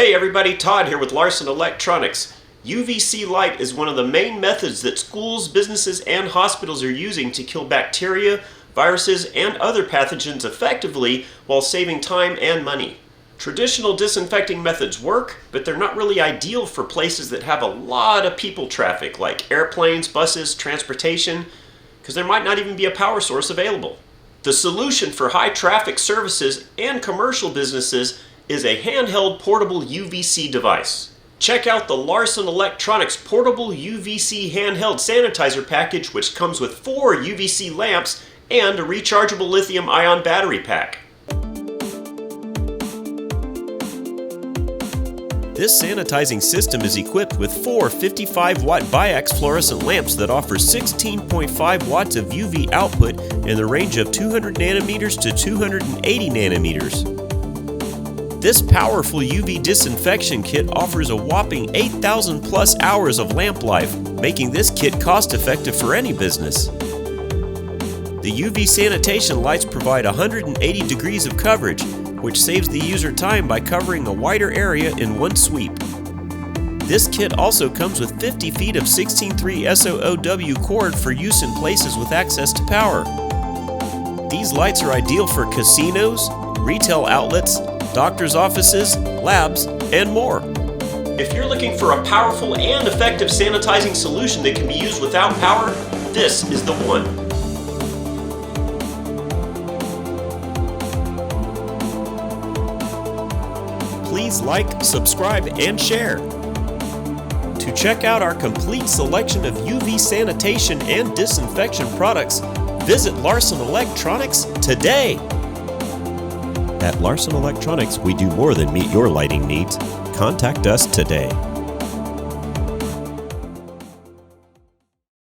Hey everybody, Todd here with Larson Electronics. UVC light is one of the main methods that schools, businesses, and hospitals are using to kill bacteria, viruses, and other pathogens effectively while saving time and money. Traditional disinfecting methods work, but they're not really ideal for places that have a lot of people traffic, like airplanes, buses, transportation, because there might not even be a power source available. The solution for high traffic services and commercial businesses is a handheld portable UVC device. Check out the Larson Electronics portable UVC handheld sanitizer package, which comes with 4 UVC lamps and a rechargeable lithium-ion battery pack. This sanitizing system is equipped with 4 55-watt biax fluorescent lamps that offer 16.5 watts of UV output in the range of 200 nanometers to 280 nanometers. This powerful UV disinfection kit offers a whopping 8,000 plus hours of lamp life, making this kit cost-effective for any business. The UV sanitation lights provide 180 degrees of coverage, which saves the user time by covering a wider area in one sweep. This kit also comes with 50 feet of 16.3 SOOW cord for use in places with access to power. These lights are ideal for casinos, retail outlets, doctors' offices, labs, and more. If you're looking for a powerful and effective sanitizing solution that can be used without power, this is the one. Please like, subscribe, and share. To check out our complete selection of UV sanitation and disinfection products, visit Larson Electronics today. At Larson Electronics, we do more than meet your lighting needs. Contact us today.